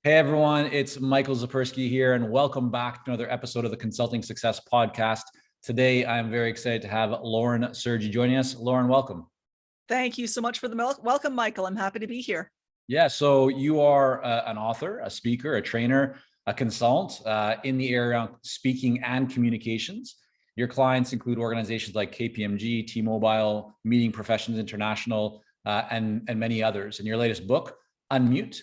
Hey everyone, it's Michael Zapersky here, and welcome back to another episode of the Consulting Success Podcast. Today, I'm very excited to have Lauren Sergy joining us. Lauren, welcome. Thank you so much for the welcome, Michael. I'm happy to be here. Yeah, so you are an author, a speaker, a trainer, a consultant in the area of speaking and communications. Your clients include organizations like KPMG, T-Mobile, Meeting Professions International, and many others. And your latest book, Unmute,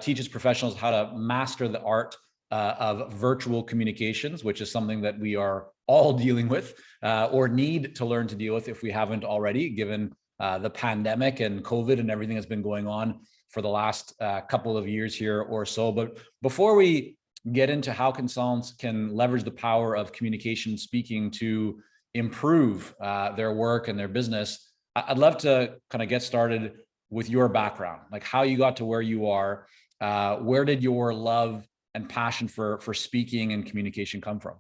teaches professionals how to master the art of virtual communications, which is something that we are all dealing with or need to learn to deal with if we haven't already, given the pandemic and COVID and everything that's been going on for the last couple of years here or so. But before we get into how consultants can leverage the power of communication speaking to improve their work and their business, I'd love to kind of get started with your background, like how you got to where you are. Where did your love and passion for speaking and communication come from?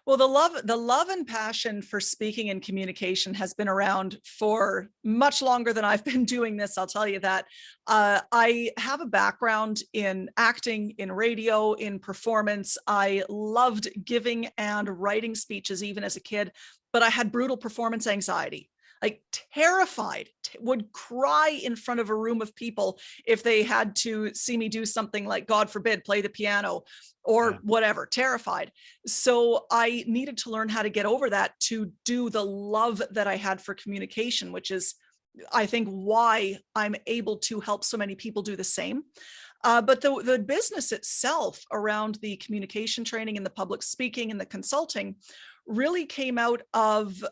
Well, the love and passion for speaking and communication has been around for much longer than I've been doing this. I'll tell you that. I have a background in acting, in radio, in performance. I loved giving and writing speeches even as a kid, but I had brutal performance anxiety. Like terrified, would cry in front of a room of people if they had to see me do something like, God forbid, play the piano or whatever, terrified. So I needed to learn how to get over that to do the love that I had for communication, which is, I think, why I'm able to help so many people do the same. But the business itself around the communication training and the public speaking and the consulting really came out of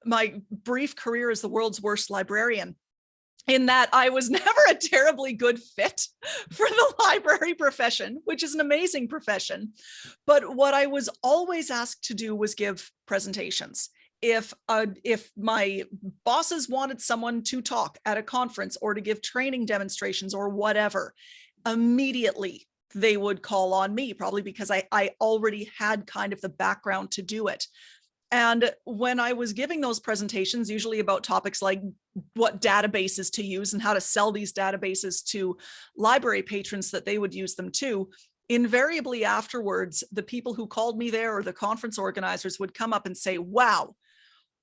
my brief career as the world's worst librarian, in that I was never a terribly good fit for the library profession, which is an amazing profession. But what I was always asked to do was give presentations. If my bosses wanted someone to talk at a conference or to give training demonstrations or whatever, immediately they would call on me, probably because I already had kind of the background to do it. And when I was giving those presentations, usually about topics like what databases to use and how to sell these databases to library patrons that they would use them to, invariably afterwards, the people who called me there or the conference organizers would come up and say, wow,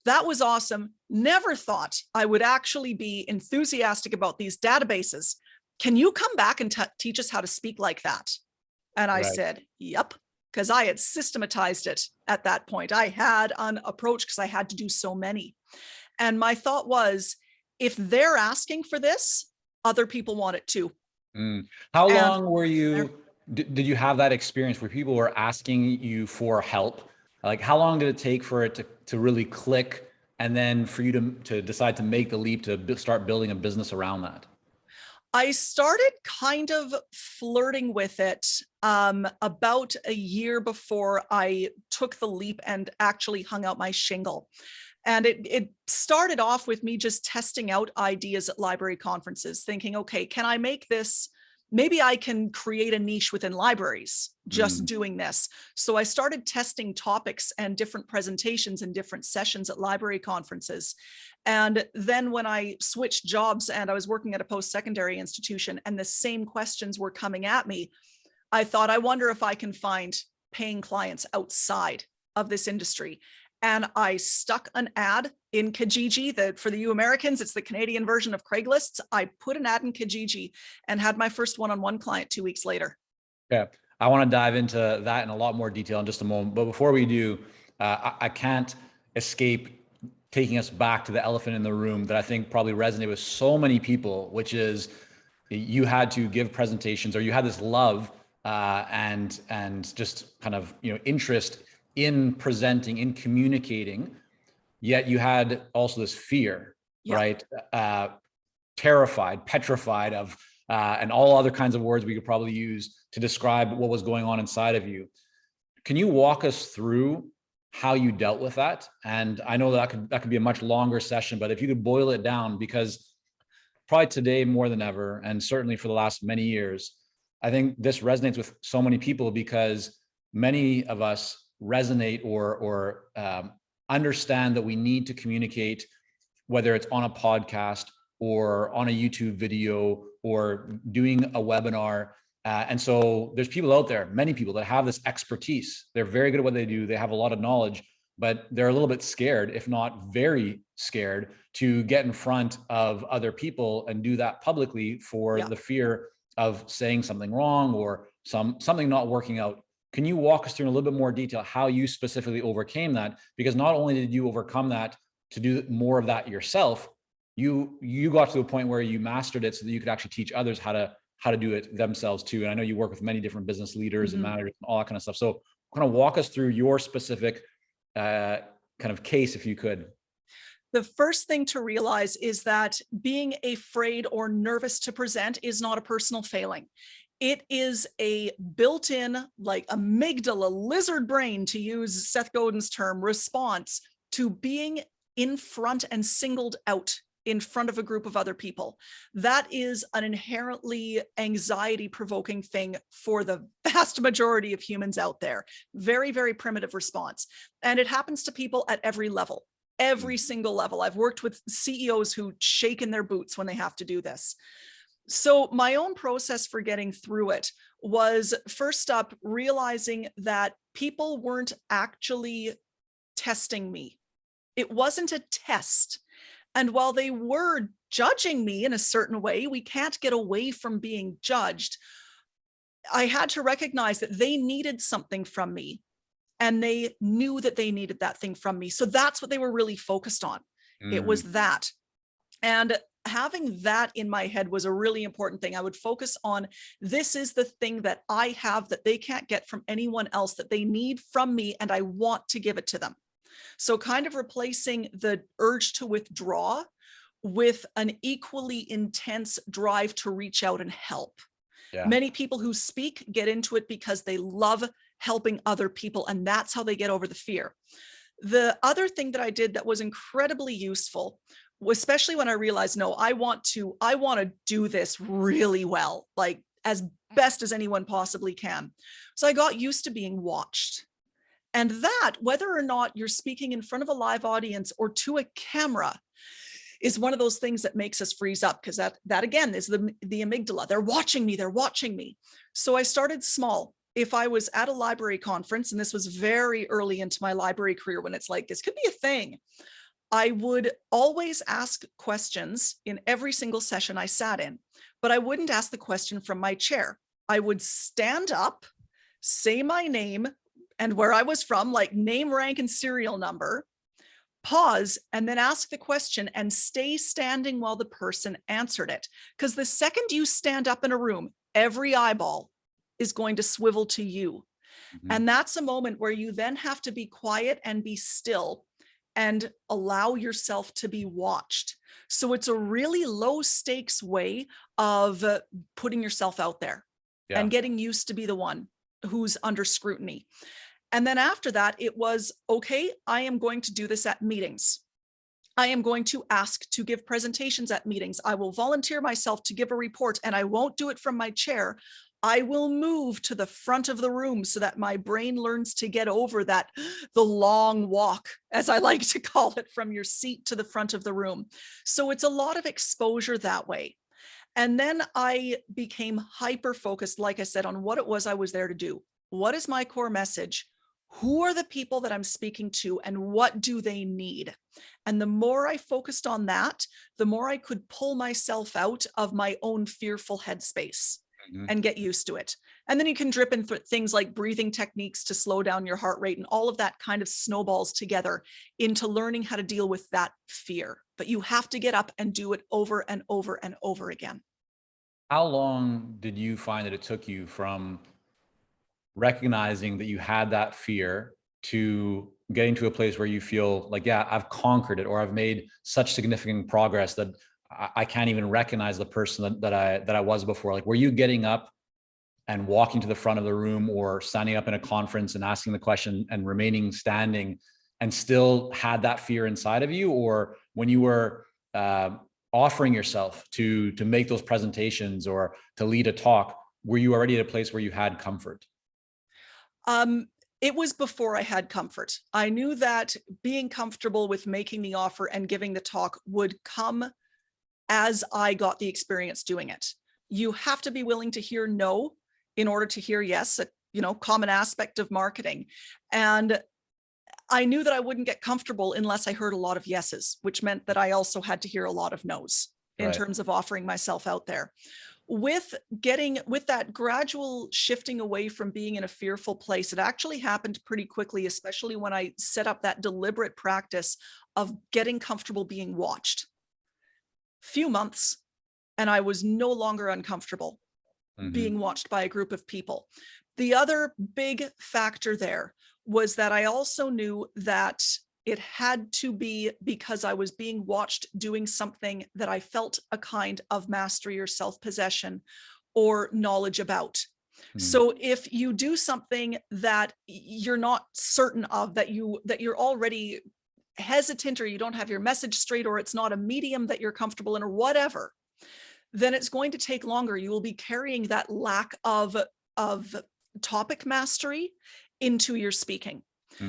that was awesome. Never thought I would actually be enthusiastic about these databases. Can you come back and teach us how to speak like that? And I said, yep. Because I had systematized it at that point. I had an approach because I had to do so many. And my thought was, if they're asking for this, other people want it too. How long were you, did you have that experience where people were asking you for help? Like how long did it take for it to really click and then for you to decide to make the leap to start building a business around that? I started kind of flirting with it about a year before I took the leap and actually hung out my shingle. And it started off with me just testing out ideas at library conferences, thinking, okay, can I make this? Maybe I can create a niche within libraries just doing this. So I started testing topics and different presentations and different sessions at library conferences. And then when I switched jobs and I was working at a post-secondary institution and the same questions were coming at me, I thought, I wonder if I can find paying clients outside of this industry. And I stuck an ad in Kijiji, for the you Americans, it's the Canadian version of Craigslist. I put an ad in Kijiji and had my first one-on-one client 2 weeks later. Yeah, I want to dive into that in a lot more detail in just a moment. But before we do, I can't escape taking us back to the elephant in the room that I think probably resonated with so many people, which is you had to give presentations, or you had this love and just kind of interest in presenting, in communicating, yet you had also this fear, right? Terrified, petrified of, and all other kinds of words we could probably use to describe what was going on inside of you. Can you walk us through how you dealt with that? And I know that could be a much longer session, but if you could boil it down, because probably today more than ever, and certainly for the last many years, I think this resonates with so many people because many of us resonate or understand that we need to communicate, whether it's on a podcast or on a YouTube video or doing a webinar. And so there's people out there, many people that have this expertise. They're very good at what they do. They have a lot of knowledge, but they're a little bit scared, if not very scared, to get in front of other people and do that publicly for the fear of saying something wrong or something not working out. Can you walk us through in a little bit more detail how you specifically overcame that? Because not only did you overcome that to do more of that yourself, you got to a point where you mastered it so that you could actually teach others how to do it themselves too. And I know you work with many different business leaders and managers and all that kind of stuff. So kind of walk us through your specific kind of case, if you could. The first thing to realize is that being afraid or nervous to present is not a personal failing. It is a built-in, like amygdala, lizard brain, to use Seth Godin's term, response to being in front and singled out in front of a group of other people. That is an inherently anxiety-provoking thing for the vast majority of humans out there. Very, very primitive response. And it happens to people at every level, every single level. I've worked with CEOs who shake in their boots when they have to do this. So my own process for getting through it was, first up, realizing that people weren't actually testing me. It wasn't a test. And while they were judging me in a certain way, we can't get away from being judged. I had to recognize that they needed something from me, and they knew that they needed that thing from me. So that's what they were really focused on. It was that. And having that in my head was a really important thing. I would focus on, this is the thing that I have that they can't get from anyone else, that they need from me, and I want to give it to them. So kind of replacing the urge to withdraw with an equally intense drive to reach out and help. Many people who speak get into it because they love helping other people, and that's how they get over the fear. The other thing that I did that was incredibly useful, especially when I realized, no, I want to do this really well, like as best as anyone possibly can. So I got used to being watched. And that, whether or not you're speaking in front of a live audience or to a camera, is one of those things that makes us freeze up, because that again is the amygdala. They're watching me, they're watching me. So I started small. If I was at a library conference, and this was very early into my library career when it's like, this could be a thing, I would always ask questions in every single session I sat in, but I wouldn't ask the question from my chair. I would stand up, say my name and where I was from, like name, rank, and serial number, pause, and then ask the question and stay standing while the person answered it. Because the second you stand up in a room, every eyeball is going to swivel to you. And that's a moment where you then have to be quiet and be still and allow yourself to be watched. So it's a really low stakes way of putting yourself out there and getting used to be the one who's under scrutiny. And then after that, it was, okay, I am going to do this at meetings. I am going to ask to give presentations at meetings. I will volunteer myself to give a report, and I won't do it from my chair. I will move to the front of the room so that my brain learns to get over that, the long walk, as I like to call it, from your seat to the front of the room. So it's a lot of exposure that way. And then I became hyper focused, like I said, on what it was I was there to do. What is my core message? Who are the people that I'm speaking to, and what do they need? And the more I focused on that, the more I could pull myself out of my own fearful headspace and get used to it. And then you can drip in things like breathing techniques to slow down your heart rate, and all of that kind of snowballs together into learning how to deal with that fear. But you have to get up and do it over and over and over again. How long did you find that it took you from recognizing that you had that fear to getting to a place where you feel like, yeah, I've conquered it, or I've made such significant progress that I can't even recognize the person that I was before? Like, were you getting up and walking to the front of the room, or standing up in a conference and asking the question and remaining standing, and still had that fear inside of you? Or when you were offering yourself to make those presentations or to lead a talk, were you already at a place where you had comfort? It was before I had comfort. I knew that being comfortable with making the offer and giving the talk would come as I got the experience doing it. You have to be willing to hear no in order to hear yes, a common aspect of marketing. And I knew that I wouldn't get comfortable unless I heard a lot of yeses, which meant that I also had to hear a lot of no's in terms of offering myself out there. With that gradual shifting away from being in a fearful place, it actually happened pretty quickly, especially when I set up that deliberate practice of getting comfortable being watched. Few months, and I was no longer uncomfortable being watched by a group of people. The other big factor there was that I also knew that it had to be because I was being watched doing something that I felt a kind of mastery or self-possession or knowledge about. So if you do something that you're not certain of, that you're already hesitant, or you don't have your message straight, or it's not a medium that you're comfortable in, or whatever, then it's going to take longer. You will be carrying that lack of topic mastery into your speaking.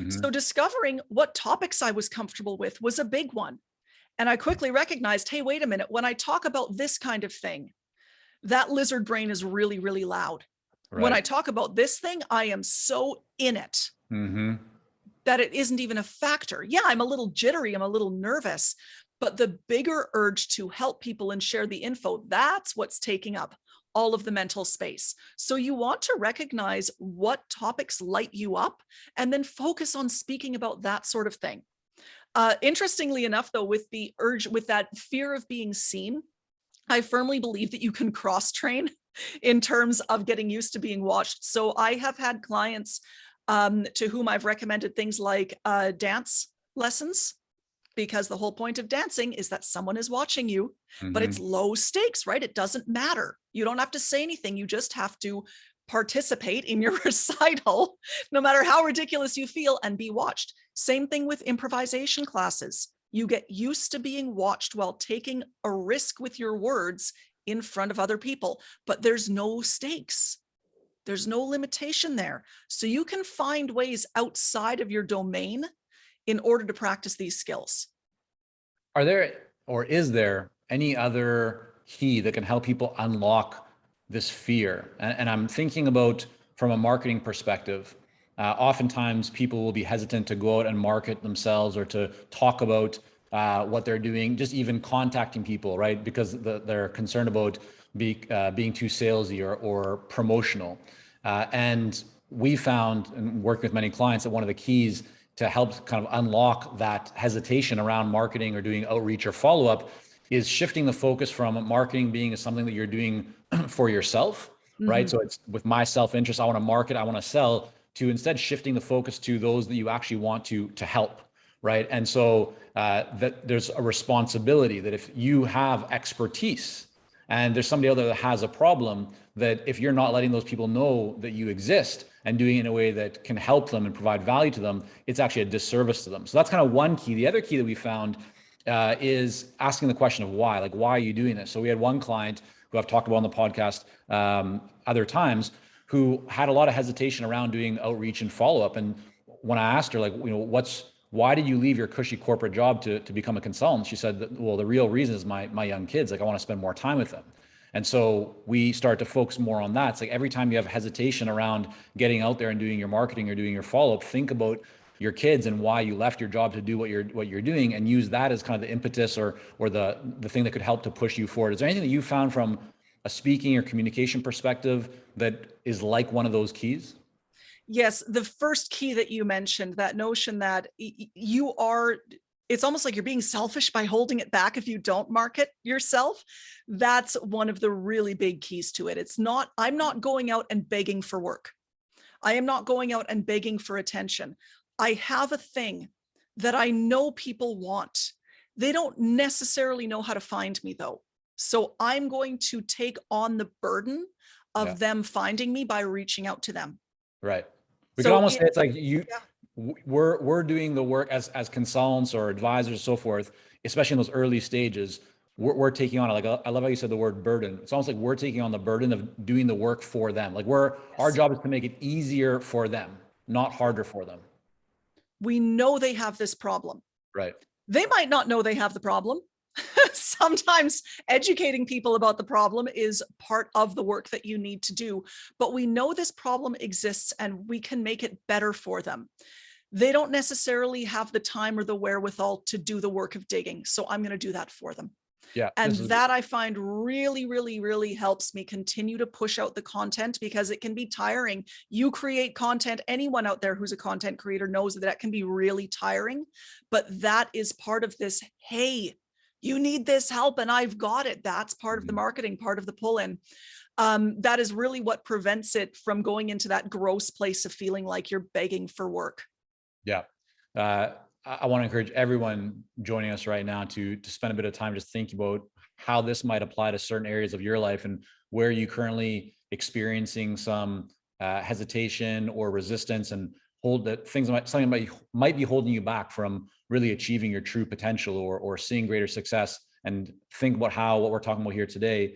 So discovering what topics I was comfortable with was a big one. And I quickly recognized, hey, wait a minute, when I talk about this kind of thing, that lizard brain is really, really loud. When I talk about this thing, I am so in it that it isn't even a factor. Yeah, I'm a little jittery, I'm a little nervous, but the bigger urge to help people and share the info, that's what's taking up all of the mental space. So you want to recognize what topics light you up and then focus on speaking about that sort of thing. Interestingly enough, though, with the urge, with that fear of being seen, I firmly believe that you can cross-train in terms of getting used to being watched. So I have had clients to whom I've recommended things like dance lessons, because the whole point of dancing is that someone is watching you, but it's low stakes, right? It doesn't matter. You don't have to say anything. You just have to participate in your recital, no matter how ridiculous you feel, and be watched. Same thing with improvisation classes. You get used to being watched while taking a risk with your words in front of other people, but there's no stakes. There's no limitation there. So you can find ways outside of your domain in order to practice these skills. Are there, or is there, any other key that can help people unlock this fear? And I'm thinking about from a marketing perspective. Oftentimes people will be hesitant to go out and market themselves or to talk about what they're doing, just even contacting people, right? Because they're concerned about being too salesy or promotional. And we found, and working with many clients, that one of the keys to help kind of unlock that hesitation around marketing or doing outreach or follow-up is shifting the focus from marketing being something that you're doing for yourself, right? So it's with my self-interest, I want to market, I want to sell, to instead shifting the focus to those that you actually want to help, right? And so that there's a responsibility that if you have expertise and there's somebody out there that has a problem, that if you're not letting those people know that you exist and doing it in a way that can help them and provide value to them, it's actually a disservice to them. So that's kind of one key. The other key that we found is asking the question of why, like, why are you doing this? So we had one client who I've talked about on the podcast other times, who had a lot of hesitation around doing outreach and follow-up. And when I asked her, like, why did you leave your cushy corporate job to become a consultant? She said that, well, the real reason is my young kids. Like, I want to spend more time with them. And so we start to focus more on that. It's like every time you have hesitation around getting out there and doing your marketing or doing your follow-up, think about your kids and why you left your job to do what you're doing, and use that as kind of the impetus or the thing that could help to push you forward. Is there anything that you found from a speaking or communication perspective that is like one of those keys? Yes, the first key that you mentioned, that notion that it's almost like you're being selfish by holding it back if you don't market yourself. That's one of the really big keys to it. I'm not going out and begging for work. I am not going out and begging for attention. I have a thing that I know people want. They don't necessarily know how to find me, though. So I'm going to take on the burden of them finding me by reaching out to them. Right. We can almost say it's like we're doing the work as consultants or advisors and so forth, especially in those early stages. We're taking on, like, I love how you said the word burden. It's almost like we're taking on the burden of doing the work for them. Like our job is to make it easier for them, not harder for them. We know they have this problem. Right. They might not know they have the problem. Sometimes educating people about the problem is part of the work that you need to do, but we know this problem exists and we can make it better for them. They don't necessarily have the time or the wherewithal to do the work of digging, so I'm going to do that for them. Yeah. And that I find really, really, really helps me continue to push out the content, because it can be tiring. You create content. Anyone out there who's a content creator knows that that can be really tiring, but that is part of this. Hey, you need this help and I've got it. That's part of the marketing, part of the pull-in. That is really what prevents it from going into that gross place of feeling like you're begging for work. Yeah. I want to encourage everyone joining us right now to spend a bit of time just thinking about how this might apply to certain areas of your life, and where you currently experiencing some hesitation or resistance, and something might be holding you back from really achieving your true potential, or seeing greater success. And think about how what we're talking about here today,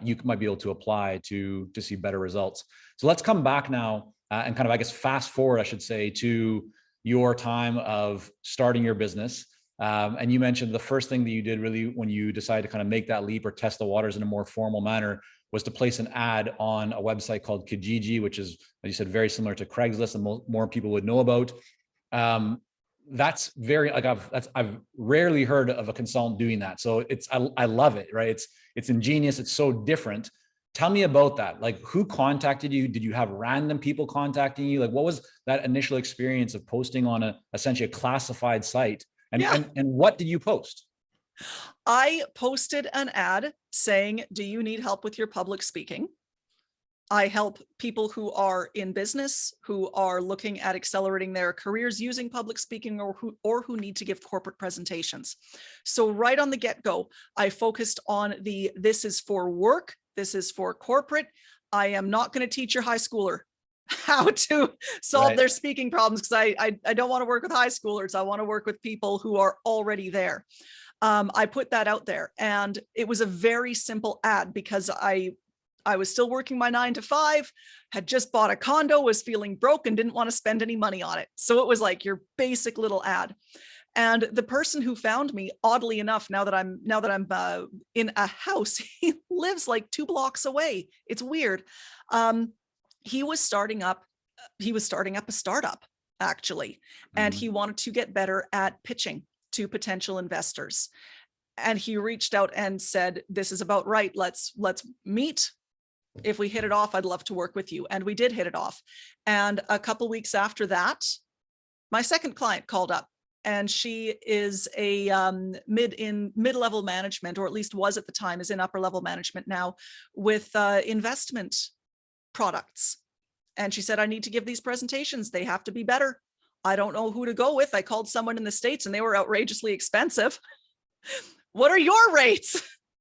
you might be able to apply to see better results. So let's come back now and kind of, I guess, fast forward, I should say, to your time of starting your business. And you mentioned the first thing that you did really when you decided to kind of make that leap or test the waters in a more formal manner was to place an ad on a website called Kijiji, which is, as you said, very similar to Craigslist, and more people would know about. That's very, like, I've rarely heard of a consultant doing that. So I love it, right? It's ingenious. It's so different. Tell me about that. Like, who contacted you? Did you have random people contacting you? Like, what was that initial experience of posting on essentially a classified site? And what did you post? I posted an ad saying, do you need help with your public speaking? I help people who are in business, who are looking at accelerating their careers using public speaking, or who need to give corporate presentations. So right on the get-go, I focused on this is for work, this is for corporate. I am not going to teach your high schooler how to solve their speaking problems, because I don't want to work with high schoolers. I want to work with people who are already there. I put that out there, and it was a very simple ad, because I was still working my 9-to-5, had just bought a condo, was feeling broke, and didn't want to spend any money on it. So it was like your basic little ad. And the person who found me, oddly enough, now that I'm in a house, he lives like 2 blocks away. It's weird. He was starting up a startup, actually, and he wanted to get better at pitching to potential investors. And he reached out and said, this is about right. Let's meet. If we hit it off, I'd love to work with you. And we did hit it off. And a couple weeks after that, my second client called up, and she is a mid-level management, or at least was at the time, is in upper level management now, with investment products. And she said, I need to give these presentations. They have to be better. I don't know who to go with. I called someone in the States and they were outrageously expensive. What are your rates?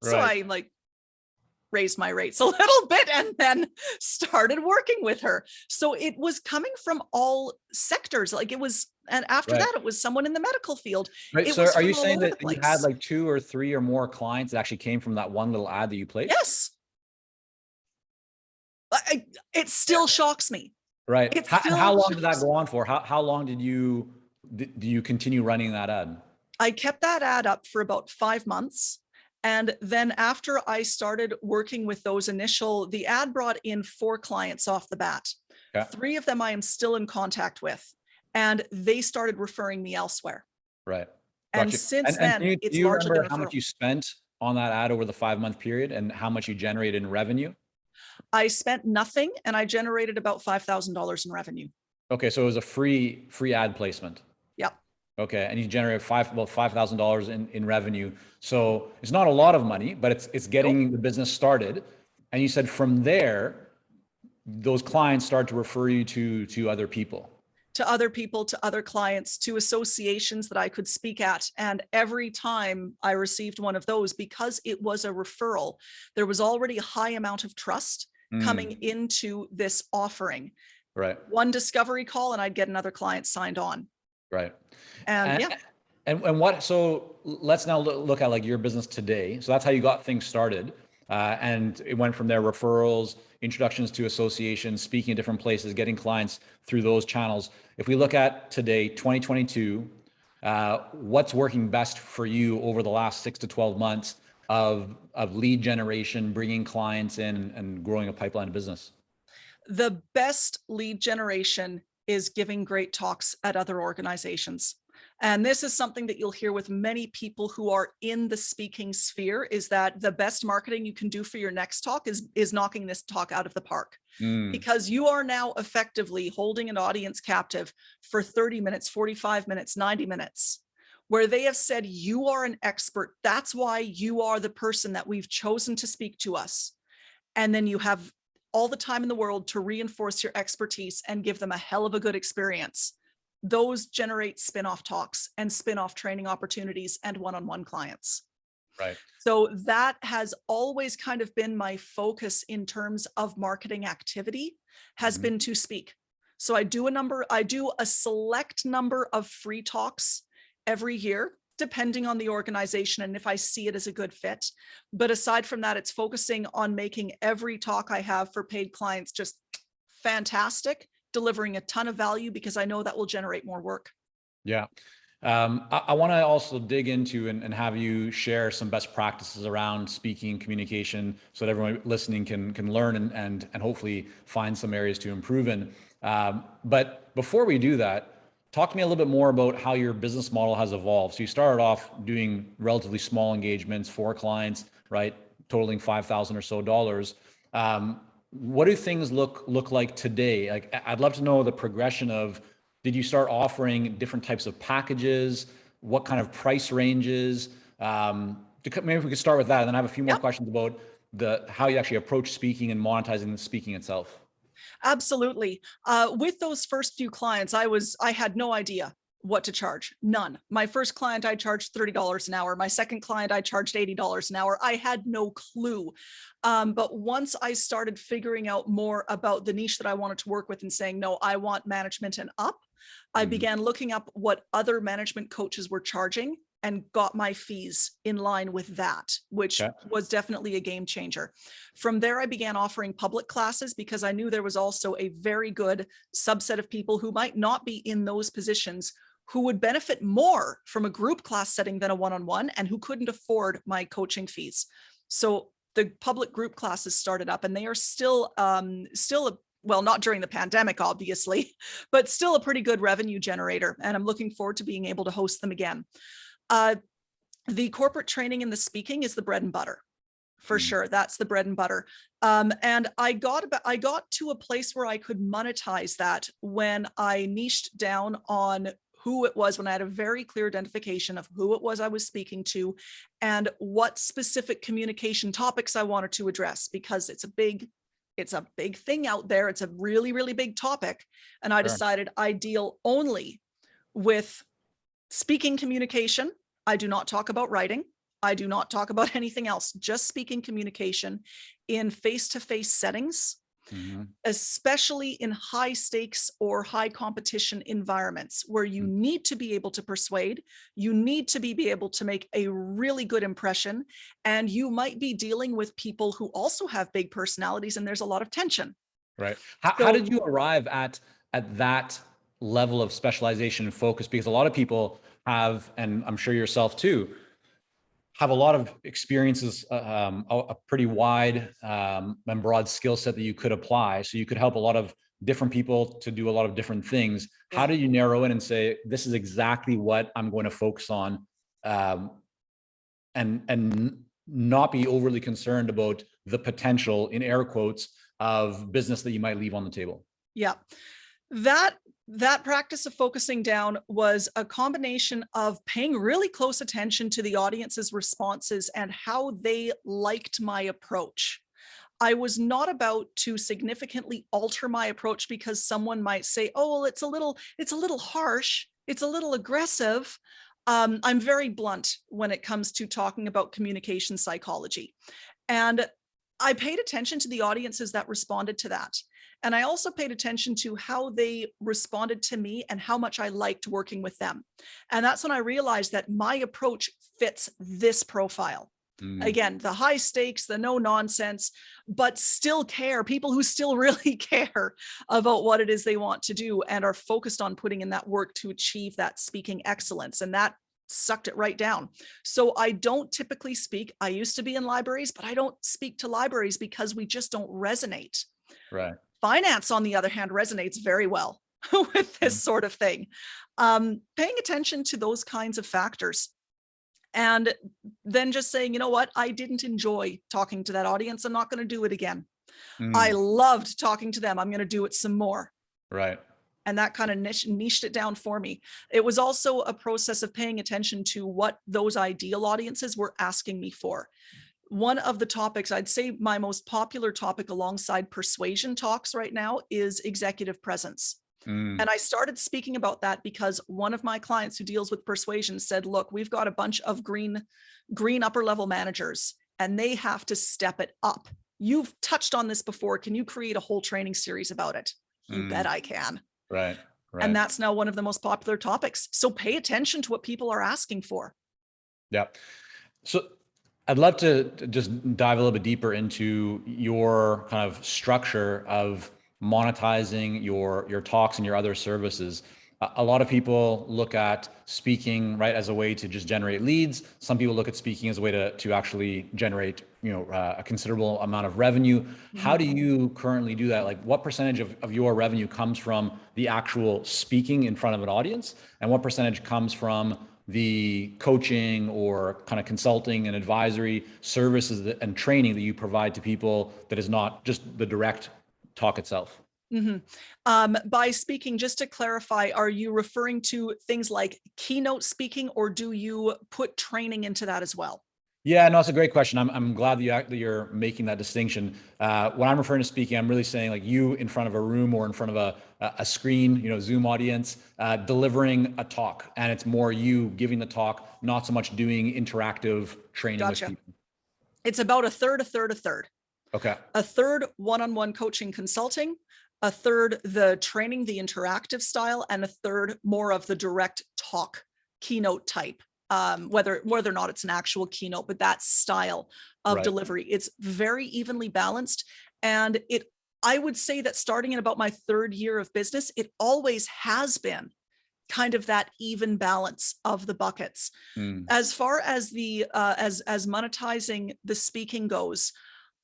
Right. So I raised my rates a little bit and then started working with her. So it was coming from all sectors. And after that, it was someone in the medical field. Right. So are you saying that you had like 2 or 3 or more clients that actually came from that one little ad that you placed? Yes. It still shocks me. Right. How long did that go on for? How long do you continue running that ad? I kept that ad up for about 5 months. And then after I started working with the ad brought in 4 clients off the bat. Okay. 3 of them I am still in contact with, and they started referring me elsewhere. Right. And since then, it's do you largely remember how much you spent on that ad over the 5-month period and how much you generated in revenue? I spent nothing, and I generated about $5,000 in revenue. Okay. So it was a free ad placement. Yep. Okay. And you generate about $5,000 in revenue. So it's not a lot of money, but it's getting the business started. And you said from there, those clients start to refer you to other people. To other people, to other clients, to associations that I could speak at. And every time I received one of those, because it was a referral, there was already a high amount of trust coming into this offering. Right. One discovery call and I'd get another client signed on. Right. And what, so let's now look at like your business today. So that's how you got things started. And it went from there, referrals, introductions to associations, speaking at different places, getting clients through those channels. If we look at today, 2022, What's working best for you over the last 6 to 12 months of lead generation, bringing clients in and growing a pipeline of business? The best lead generation is giving great talks at other organizations. And this is something that you'll hear with many people who are in the speaking sphere, is that the best marketing you can do for your next talk is knocking this talk out of the park. Mm, Because you are now effectively holding an audience captive for 30 minutes, 45 minutes, 90 minutes, where they have said you are an expert. That's why you are the person that we've chosen to speak to us. And then you have all the time in the world to reinforce your expertise and give them a hell of a good experience. Those generate spin-off talks and spin-off training opportunities and one-on-one clients. right. So that has always kind of been my focus in terms of marketing activity, has Mhm. been to speak. So I do a select number of free talks every year, depending on the organization and if I see it as a good fit. But aside from that, it's focusing on making every talk I have for paid clients just fantastic, delivering a ton of value, because I know that will generate more work. Yeah. I want to also dig into and have you share some best practices around speaking communication so that everyone listening can learn and hopefully find some areas to improve in. But before we do that, talk to me a little bit more about how your business model has evolved. So you started off doing relatively small engagements for clients, right? Totaling $5,000 or so dollars. What do things look like today? Like, I'd love to know the progression of, did you start offering different types of packages? What kind of price ranges? Maybe if we could start with that, and then I have a few more Yep. questions about how you actually approach speaking and monetizing the speaking itself. Absolutely. With those first few clients, I had no idea what to charge. None. My first client, I charged $30 an hour. My second client, I charged $80 an hour. I had no clue. But once I started figuring out more about the niche that I wanted to work with and saying, no, I want management and up, I Mhm. began looking up what other management coaches were charging and got my fees in line with that, which Okay. was definitely a game changer. From there, I began offering public classes because I knew there was also a very good subset of people who might not be in those positions who would benefit more from a group class setting than a one-on-one and who couldn't afford my coaching fees. So the public group classes started up, and they are still well, not during the pandemic, obviously, but still a pretty good revenue generator. And I'm looking forward to being able to host them again. Uh, the corporate training and the speaking is the bread and butter. For Mm. sure. That's the bread and butter. And I got to a place where I could monetize that when I niched down on who it was, when I had a very clear identification of who it was I was speaking to and what specific communication topics I wanted to address, because it's a big thing out there. It's a really, really big topic. And I Sure. decided I deal only with speaking communication. I do not talk about writing. I do not talk about anything else, just speaking communication in face-to-face settings, Mhm. especially in high stakes or high competition environments where you Mm. need to be able to persuade, you need to be able to make a really good impression, and you might be dealing with people who also have big personalities and there's a lot of tension. Right. How So did you arrive at that level of specialization and focus? Because a lot of people have, and I'm sure yourself too, have a lot of experiences, a pretty wide and broad skill set that you could apply. So you could help a lot of different people to do a lot of different things. How yeah. do you narrow in and say, this is exactly what I'm going to focus on, um, and not be overly concerned about the potential, in air quotes, of business that you might leave on the table? Yeah. That that practice of focusing down was a combination of paying really close attention to the audience's responses and how they liked my approach. I was not about to significantly alter my approach because someone might say, "Oh, well, it's a little harsh, it's a little aggressive." I'm very blunt when it comes to talking about communication psychology. And I paid attention to the audiences that responded to that. And I also paid attention to how they responded to me and how much I liked working with them. And that's when I realized that my approach fits this profile. Again, the high stakes, the no nonsense, but still care, people who still really care about what it is they want to do and are focused on putting in that work to achieve that speaking excellence. And that sucked it right down. So I don't typically speak. I used to be in libraries, but I don't speak to libraries because we just don't resonate. Right. Finance, on the other hand, resonates very well with this sort of thing. Paying attention to those kinds of factors. And then just saying, you know what, I didn't enjoy talking to that audience. I'm not going to do it again. I loved talking to them. I'm going to do it some more. Right. And that kind of niched it down for me. It was also a process of paying attention to what those ideal audiences were asking me for. One of the topics, I'd say my most popular topic alongside persuasion talks right now is executive presence. And I started speaking about that because one of my clients who deals with persuasion said, look, we've got a bunch of green upper level managers and they have to step it up. You've touched on this before. Can you create a whole training series about it? You bet I can. Right. Right. And that's now one of the most popular topics. So pay attention to what people are asking for. Yeah. So I'd love to just dive a little bit deeper into your kind of structure of monetizing your talks and your other services. A lot of people look at speaking, right, as a way to just generate leads. Some people look at speaking as a way to actually generate, a considerable amount of revenue. How do you currently do that? Like, what percentage of your revenue comes from the actual speaking in front of an audience, and what percentage comes from the coaching or kind of consulting and advisory services and training that you provide to people that is not just the direct talk itself? By speaking, just to clarify, are you referring to things like keynote speaking, or do you put training into that as well? Yeah, no, it's a great question. I'm glad that you're making that distinction. When I'm referring to speaking, I'm really saying like you in front of a room or in front of a screen, Zoom audience, delivering a talk, and it's more you giving the talk, not so much doing interactive training with people. It's about a third. Okay. A third one-on-one coaching consulting, a third the training, the interactive style, and a third more of the direct talk keynote type. Whether or not it's an actual keynote, but that style of delivery, it's very evenly balanced. And I would say that starting in about my third year of business, it always has been kind of that even balance of the buckets. As far as the as monetizing the speaking goes,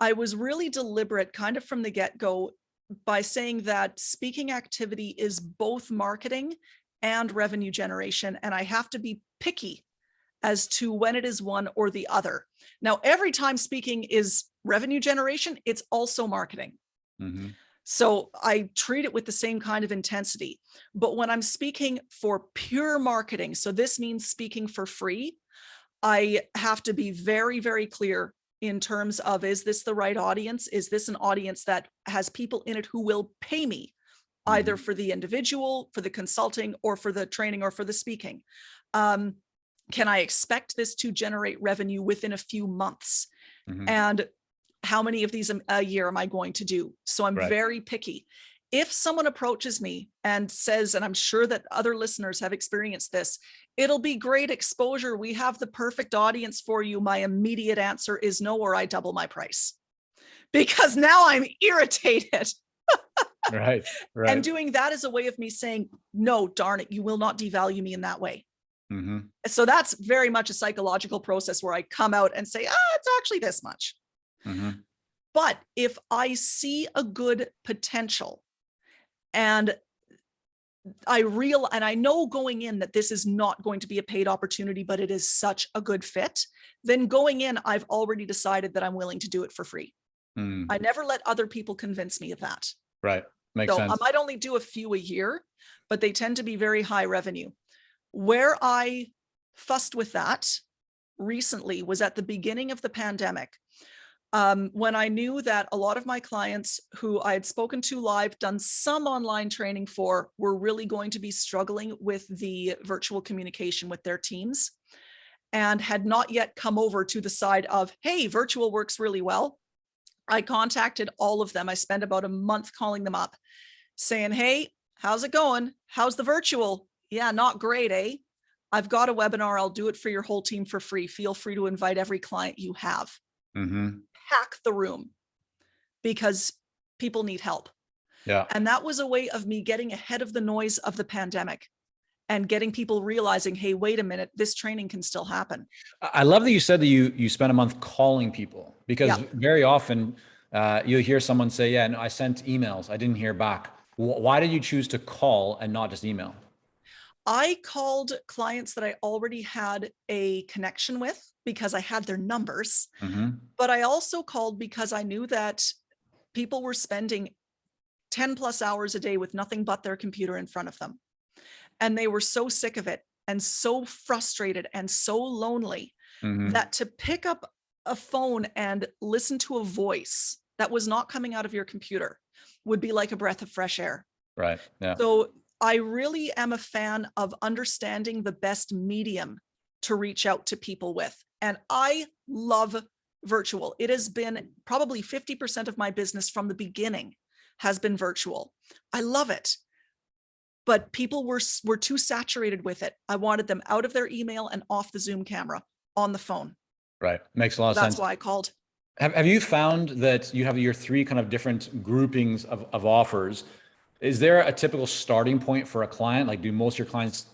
I was really deliberate kind of from the get-go by saying that speaking activity is both marketing and revenue generation, and I have to be picky as to when it is one or the other. Now, every time speaking is revenue generation, it's also marketing. So I treat it with the same kind of intensity. But when I'm speaking for pure marketing, so this means speaking for free, I have to be very, very clear in terms of, is this the right audience? Is this an audience that has people in it who will pay me either for the individual, for the consulting, or for the training, or for the speaking? Can I expect this to generate revenue within a few months? And how many of these a year am I going to do? So I'm very picky. If someone approaches me and says, and I'm sure that other listeners have experienced this, it'll be great exposure, we have the perfect audience for you, my immediate answer is no, or I double my price. Because now I'm irritated. Right. And doing that is a way of me saying, no, darn it, you will not devalue me in that way. So that's very much a psychological process where I come out and say, it's actually this much. But if I see a good potential and I know going in that this is not going to be a paid opportunity, but it is such a good fit, then going in, I've already decided that I'm willing to do it for free. I never let other people convince me of that. Right. Makes sense. I might only do a few a year, but they tend to be very high revenue. Where I fussed with that recently was at the beginning of the pandemic, when I knew that a lot of my clients who I had spoken to live, done some online training for, were really going to be struggling with the virtual communication with their teams and had not yet come over to the side of, hey, virtual works really well. I contacted all of them. I spent about a month calling them up saying, hey, how's it going? How's the virtual? Yeah, not great, eh? I've got a webinar. I'll do it for your whole team for free. Feel free to invite every client you have. Pack the room because people need help. Yeah. And that was a way of me getting ahead of the noise of the pandemic and getting people realizing, hey, wait a minute, this training can still happen. I love that you said that you spent a month calling people, because very often you'll hear someone say, yeah, no, I sent emails, I didn't hear back. Why did you choose to call and not just email? I called clients that I already had a connection with because I had their numbers, but I also called because I knew that people were spending 10 plus hours a day with nothing but their computer in front of them. And they were so sick of it and so frustrated and so lonely that to pick up a phone and listen to a voice that was not coming out of your computer would be like a breath of fresh air. Right. Yeah. So I really am a fan of understanding the best medium to reach out to people with. And I love virtual. It has been probably 50% of my business from the beginning has been virtual. I love it. But people were too saturated with it. I wanted them out of their email and off the Zoom camera on the phone. Right. Makes a lot of sense. That's why I called. Have you found that you have your three kind of different groupings of offers? Is there a typical starting point for a client? Like, do most of your clients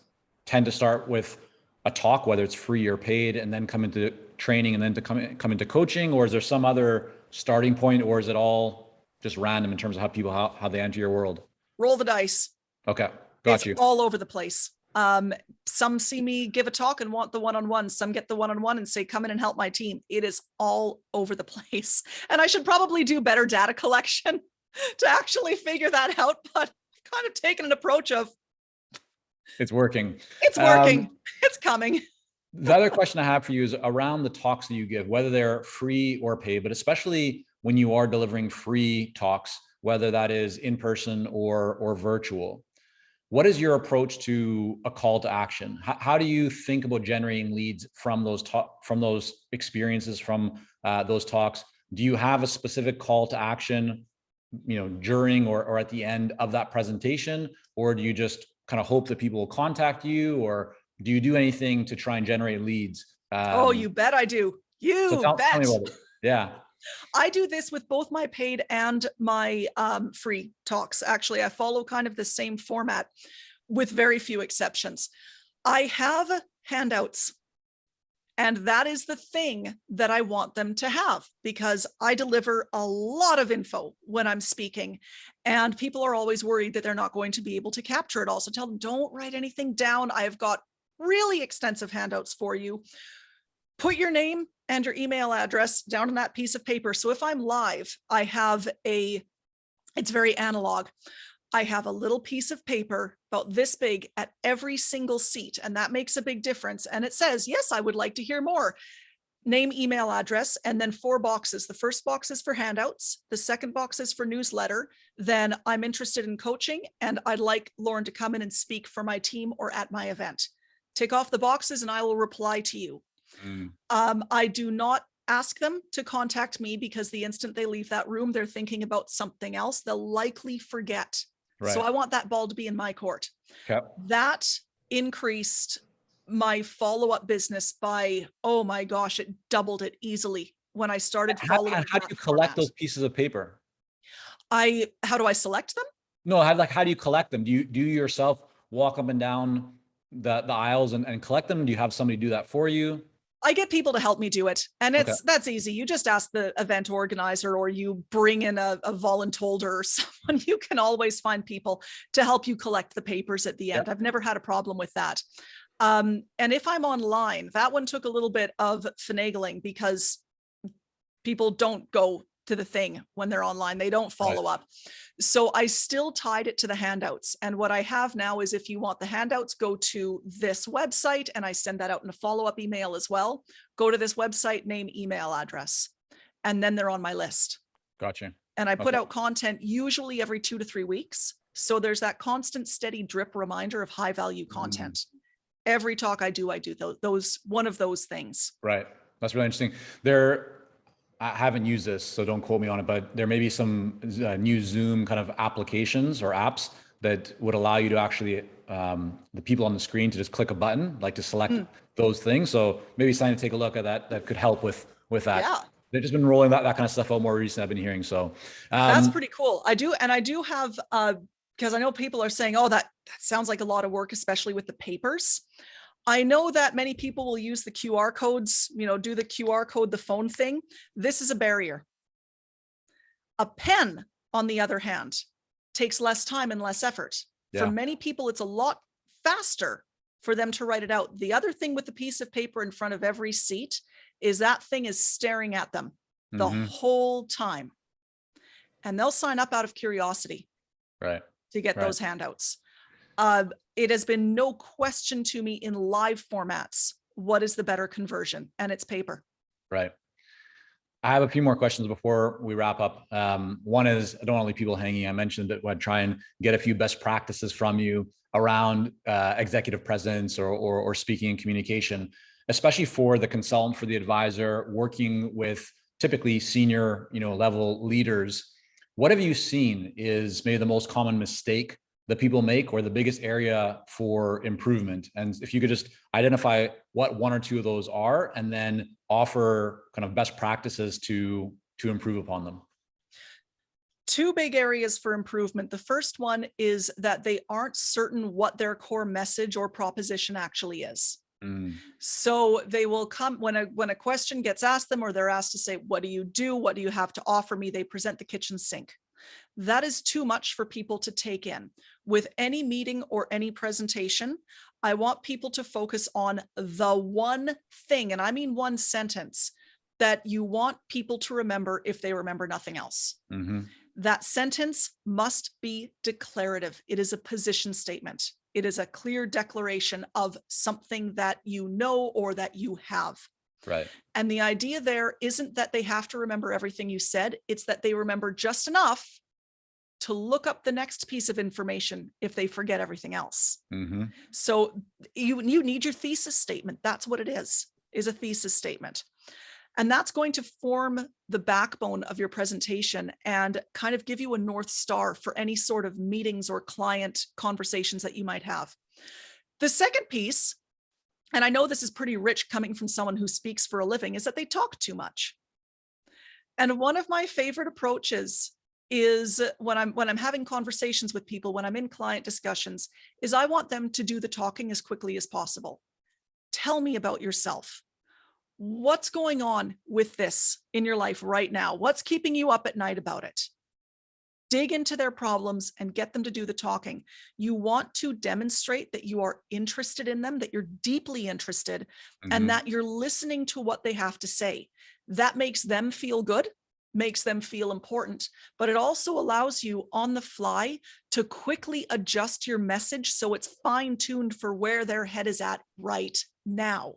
tend to start with a talk, whether it's free or paid, and then come into training and then to come into coaching? Or is there some other starting point, or is it all just random in terms of how people, how they enter your world? Roll the dice. Okay. Got you. It's all over the place. Some see me give a talk and want the one-on-one. Some get the one-on-one and say, come in and help my team. It is all over the place. And I should probably do better data collection to actually figure that out. But I've kind of taken an approach of, it's working. It's working. It's coming. The other question I have for you is around the talks that you give, whether they're free or paid, but especially when you are delivering free talks, whether that is in person or virtual. What is your approach to a call to action? How do you think about generating leads from those experiences, from those talks? Do you have a specific call to action, during or at the end of that presentation, or do you just kind of hope that people will contact you, or do you do anything to try and generate leads? Oh, you bet I do. Tell me about it. Yeah. I do this with both my paid and my free talks. Actually, I follow kind of the same format with very few exceptions. I have handouts, and that is the thing that I want them to have, because I deliver a lot of info when I'm speaking, and people are always worried that they're not going to be able to capture it all. So tell them, don't write anything down. I've got really extensive handouts for you. Put your name and your email address down on that piece of paper. So if I'm live, I have it's very analog. I have a little piece of paper about this big at every single seat, and that makes a big difference. And it says, yes, I would like to hear more. Name, email address, and then 4 boxes. The first box is for handouts. The second box is for newsletter. Then I'm interested in coaching, and I'd like Lauren to come in and speak for my team or at my event. Tick off the boxes and I will reply to you. I do not ask them to contact me, because the instant they leave that room, they're thinking about something else. They'll likely forget. Right. So I want that ball to be in my court. Okay. That increased my follow-up business by, oh my gosh, it doubled it easily when I started following. How do you collect those pieces of paper? How do I select them? No, how do you collect them? Do you yourself walk up and down the aisles and collect them? Do you have somebody do that for you? I get people to help me do it. And that's easy. You just ask the event organizer, or you bring in a volunteer or someone. You can always find people to help you collect the papers at the end. I've never had a problem with that. And if I'm online, that one took a little bit of finagling, because people don't go to the thing when they're online. They don't follow up. So I still tied it to the handouts. And what I have now is, if you want the handouts, go to this website, and I send that out in a follow-up email as well. Go to this website, name, email address, and then they're on my list. Gotcha. And I put out content usually every 2 to 3 weeks. So there's that constant, steady drip reminder of high value content. Every talk I do those one of those things. Right. That's really interesting. I haven't used this, so don't quote me on it, but there may be some new Zoom kind of applications or apps that would allow you to actually, the people on the screen to just click a button, like to select those things. So maybe something to take a look at that could help with that. Yeah. They've just been rolling that kind of stuff out more recently, I've been hearing. So That's pretty cool. I do have, because I know people are saying, oh, that sounds like a lot of work, especially with the papers. I know that many people will use the QR codes, do the QR code, the phone thing. This is a barrier. A pen, on the other hand, takes less time and less effort. For many people, it's a lot faster for them to write it out. The other thing with the piece of paper in front of every seat is that thing is staring at them the whole time. And they'll sign up out of curiosity to get those handouts. It has been no question to me in live formats, what is the better conversion? And it's paper. Right. I have a few more questions before we wrap up. One is, I don't want to leave people hanging. I mentioned that I'd try and get a few best practices from you around executive presence or speaking and communication, especially for the consultant, for the advisor, working with typically senior, level leaders. What have you seen is maybe the most common mistake that people make, or the biggest area for improvement? And if you could just identify what one or two of those are, and then offer kind of best practices to improve upon them. Two big areas for improvement. The first one is that they aren't certain what their core message or proposition actually is. So they will come when a question gets asked them, or they're asked to say, what do you do? What do you have to offer me? They present the kitchen sink. That is too much for people to take in. With any meeting or any presentation, I want people to focus on the one thing, and I mean one sentence, that you want people to remember if they remember nothing else. That sentence must be declarative. It is a position statement. It is a clear declaration of something that you know or that you have. Right. And the idea there isn't that they have to remember everything you said. It's that they remember just enough to look up the next piece of information if they forget everything else. So you need your thesis statement. That's what it is a thesis statement. And that's going to form the backbone of your presentation and kind of give you a North Star for any sort of meetings or client conversations that you might have. The second piece, and I know this is pretty rich coming from someone who speaks for a living, is that they talk too much. And one of my favorite approaches is when I'm having conversations with people, when I'm in client discussions, is I want them to do the talking as quickly as possible. Tell me about yourself. What's going on with this in your life right now? What's keeping you up at night about it? Dig into their problems and get them to do the talking. You want to demonstrate that you are interested in them, that you're deeply interested, and that you're listening to what they have to say. That makes them feel good, makes them feel important, but it also allows you on the fly to quickly adjust your message so it's fine-tuned for where their head is at right now.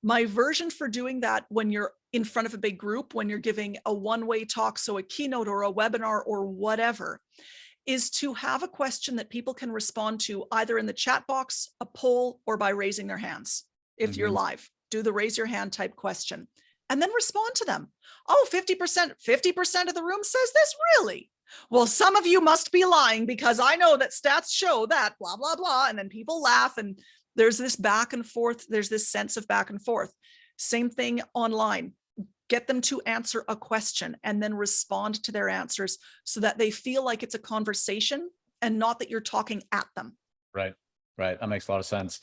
My version for doing that when you're in front of a big group, when you're giving a one-way talk, so a keynote or a webinar or whatever, is to have a question that people can respond to either in the chat box, a poll, or by raising their hands. If you're live, do the raise your hand type question and then respond to them. Oh, 50% of the room says this, really? Well, some of you must be lying because I know that stats show that blah, blah, blah. And then people laugh and there's this back and forth. There's this sense of back and forth. Same thing online. Get them to answer a question and then respond to their answers so that they feel like it's a conversation and not that you're talking at them. Right. That makes a lot of sense.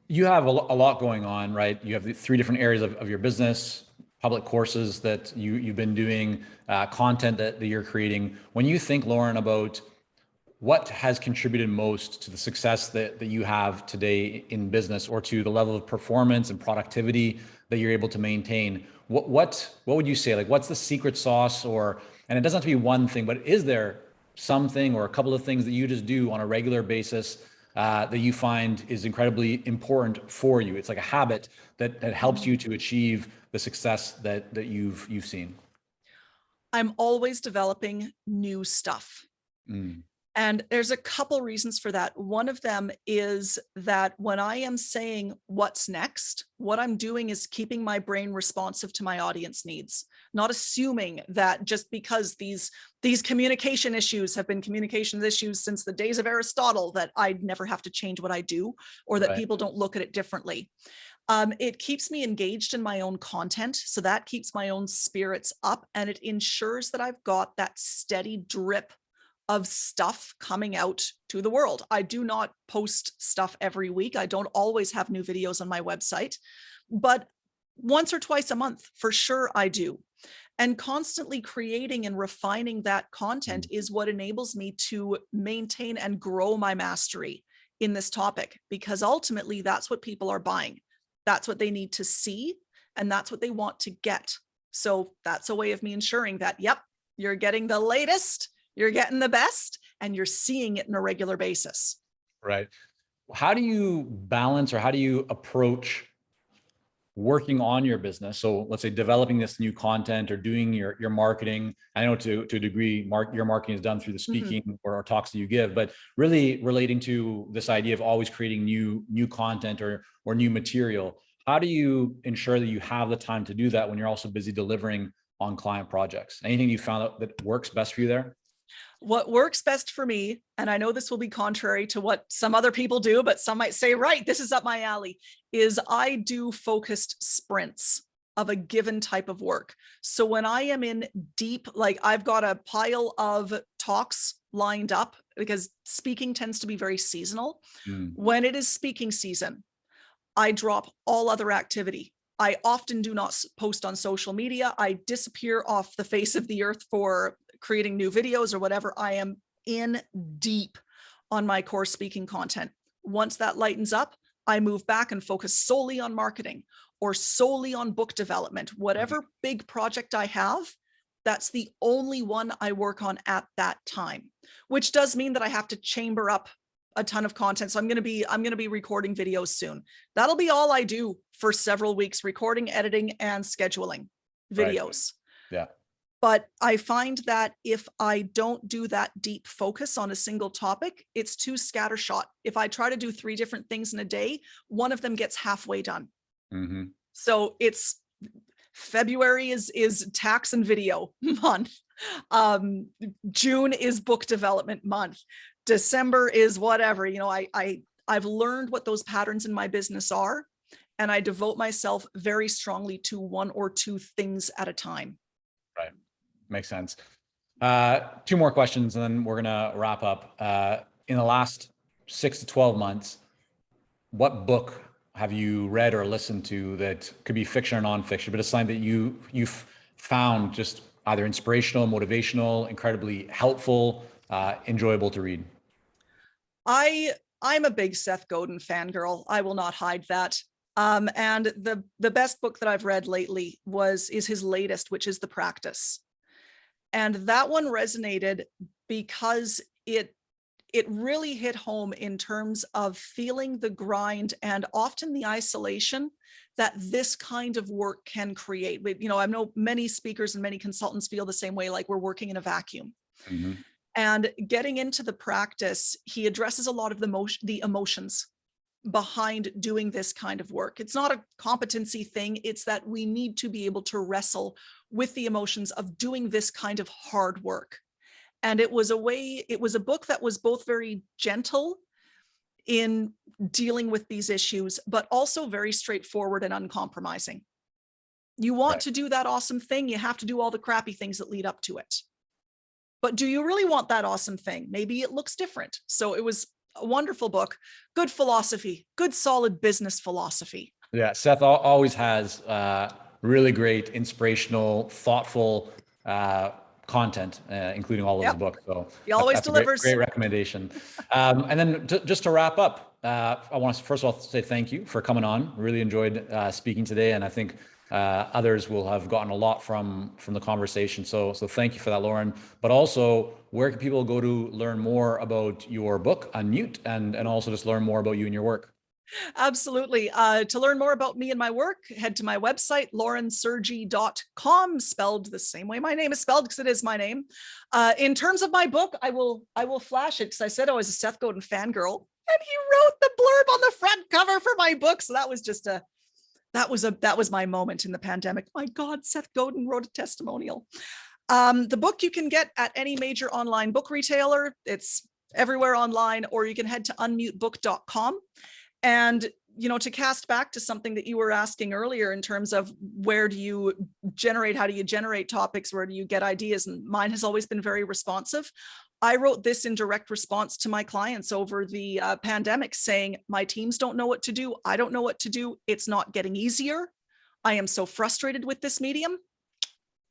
You have a lot going on, right? You have the 3 different areas of your business, public courses that you've been doing, content that you're creating. When you think, Lauren, about what has contributed most to the success that you have today in business, or to the level of performance and productivity that you're able to maintain, what would you say? Like, what's the secret sauce? And it doesn't have to be one thing, but is there something or a couple of things that you just do on a regular basis that you find is incredibly important for you? It's like a habit that helps you to achieve the success that you've seen. I'm always developing new stuff. And there's a couple reasons for that. One of them is that when I am saying what's next, what I'm doing is keeping my brain responsive to my audience needs, not assuming that just because these communication issues have been communications issues since the days of Aristotle, that I'd never have to change what I do, or that Right. people don't look at it differently. It keeps me engaged in my own content. So that keeps my own spirits up, and it ensures that I've got that steady drip of stuff coming out to the world. I do not post stuff every week. I don't always have new videos on my website, but once or twice a month, for sure I do. And constantly creating and refining that content is what enables me to maintain and grow my mastery in this topic, because ultimately that's what people are buying. That's what they need to see, and that's what they want to get. So that's a way of me ensuring that, yep, you're getting the latest, you're getting the best, and you're seeing it on a regular basis. Right. How do you balance, or how do you approach working on your business? So let's say developing this new content or doing your marketing. I know to a degree, your marketing is done through the speaking or talks that you give, but really relating to this idea of always creating new content or new material. How do you ensure that you have the time to do that when you're also busy delivering on client projects? Anything you found out that works best for you there? What works best for me, and I know this will be contrary to what some other people do, but some might say, right, this is up my alley, is I do focused sprints of a given type of work. So when I am in deep, like I've got a pile of talks lined up, because speaking tends to be very seasonal. When it is speaking season, I drop all other activity. I often do not post on social media. I disappear off the face of the earth for creating new videos or whatever. I am in deep on my core speaking content. Once that lightens up, I move back and focus solely on marketing or solely on book development. Whatever big project I have, that's the only one I work on at that time, which does mean that I have to chamber up a ton of content. So I'm going to be recording videos soon. That'll be all I do for several weeks: recording, editing, and scheduling videos. Right. Yeah. But I find that if I don't do that deep focus on a single topic, it's too scattershot. If I try to do 3 different things in a day, one of them gets halfway done. So it's February is tax and video month. June is book development month. December is whatever. You know, I've learned what those patterns in my business are, and I devote myself very strongly to 1 or 2 things at a time. Right. Makes sense. 2 more questions and then we're going to wrap up. In the last 6 to 12 months, what book have you read or listened to that could be fiction or nonfiction, but it's something that you've found just either inspirational, motivational, incredibly helpful, enjoyable to read? I'm a big Seth Godin fangirl. I will not hide that. And the best book that I've read lately is his latest, which is The Practice. And that one resonated because it really hit home in terms of feeling the grind and often the isolation that this kind of work can create. But, you know, I know many speakers and many consultants feel the same way, like we're working in a vacuum. And getting into The Practice, he addresses a lot of the emotions behind doing this kind of work. It's not a competency thing. It's that we need to be able to wrestle with the emotions of doing this kind of hard work. And it was a book that was both very gentle in dealing with these issues, but also very straightforward and uncompromising. You want to do that awesome thing, you have to do all the crappy things that lead up to it. But do you really want that awesome thing? Maybe it looks different. So it was a wonderful book, good philosophy, good solid business philosophy. Yeah, Seth always has really great, inspirational, thoughtful content, including all of his books. So he always that's delivers. A great recommendation. And then just to wrap up, I want to first of all say thank you for coming on. Really enjoyed speaking today, and I think others will have gotten a lot from the conversation. So thank you for that, Lauren. But also, where can people go to learn more about your book, Unmute, and also just learn more about you and your work? Absolutely. To learn more about me and my work, head to my website, laurensergy.com, spelled the same way my name is spelled, because it is my name. In terms of my book, I will flash it, because I said I was a Seth Godin fangirl, and he wrote the blurb on the front cover for my book. So that was just that was my moment in the pandemic. My God, Seth Godin wrote a testimonial. The book you can get at any major online book retailer. It's everywhere online, or you can head to unmutebook.com. And, to cast back to something that you were asking earlier in terms of how do you generate topics? Where do you get ideas? And mine has always been very responsive. I wrote this in direct response to my clients over the pandemic, saying, my teams don't know what to do. I don't know what to do. It's not getting easier. I am so frustrated with this medium.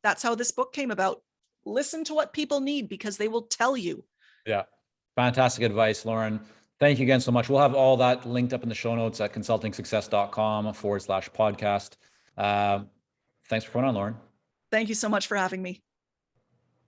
That's how this book came about. Listen to what people need, because they will tell you. Yeah. Fantastic advice, Lauren. Thank you again so much. We'll have all that linked up in the show notes at consultingsuccess.com/podcast. Thanks for coming on, Lauren. Thank you so much for having me.